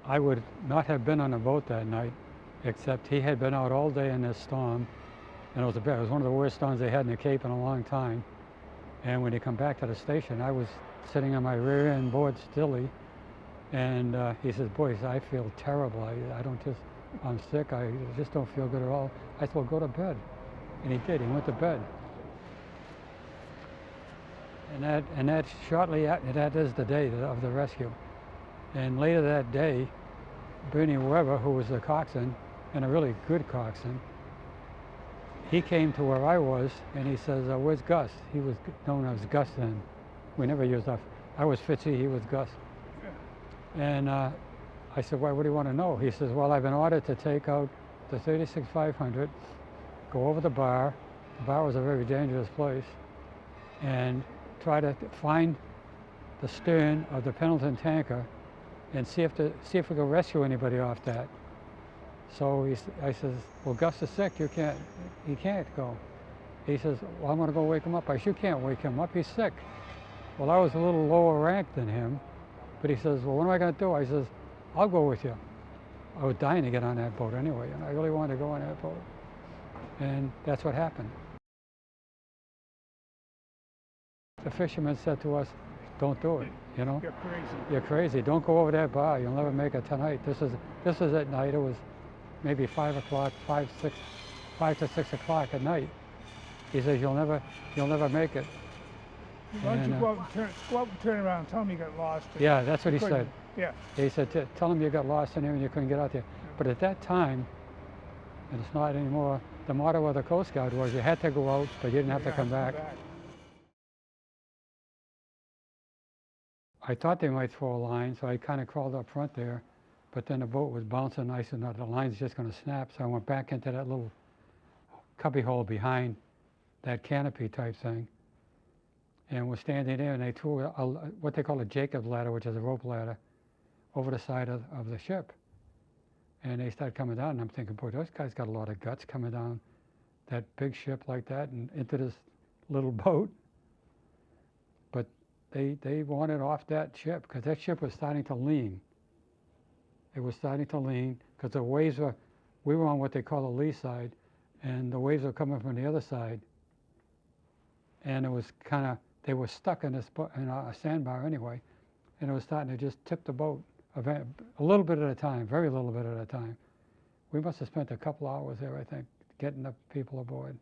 I would not have been on a boat that night, except he had been out all day in this storm, and it was one of the worst storms they had in the Cape in a long time. And when he come back to the station, I was sitting on my rear end board stilly, and he says, "Boys, I feel terrible. I don't just, I'm sick. I just don't feel good at all." I said, "Well, go to bed," and he did. He went to bed, and that shortly after, that is the day of the rescue. And later that day, Bernie Weber, who was the coxswain, and a really good coxswain, he came to where I was, and he says, "Where's Gus?" He was known as Gus then. We never used off. I was Fitzy, he was Gus. And I said, "Why? What do you want to know?" He says, "Well, I've been ordered to take out the 36 500, go over the bar. The bar was a very dangerous place, and try to find the stern of the Pendleton tanker and see if we can rescue anybody off that." So I says, "Well, Gus is sick. He can't go." He says, "Well, I'm going to go wake him up." I said, "You can't wake him up. He's sick." Well, I was a little lower ranked than him, but he says, "Well, what am I going to do?" I says, "I'll go with you." I was dying to get on that boat anyway, and I really wanted to go on that boat. And that's what happened. The fisherman said to us, "Don't do it, you know. You're crazy. You're crazy. Don't go over that bar. You'll never make it tonight." This was at night. It was maybe 5 o'clock, 5 to 6 o'clock at night. He says, you'll never make it." Why don't you go out and turn around and tell him you got lost? Yeah, that's what he said. Yeah. He said, "Tell him you got lost in there and you couldn't get out there." But at that time, and it's not anymore, the motto of the Coast Guard was you had to go out, but you didn't have to come back. I thought they might throw a line, so I kind of crawled up front there, but then the boat was bouncing. I said, "No, the line's just going to snap." So I went back into that little cubby hole behind that canopy type thing, and was standing there, and they threw what they call a Jacob's ladder, which is a rope ladder, over the side of the ship. And they started coming down, and I'm thinking, boy, those guys got a lot of guts coming down that big ship like that and into this little boat. But they wanted off that ship because that ship was starting to lean. It was starting to lean because the waves we were on what they call the lee side, and the waves were coming from the other side. And it was they were stuck in a sandbar anyway, and it was starting to just tip the boat a little bit at a time, very little bit at a time. We must have spent a couple hours there, I think, getting the people aboard.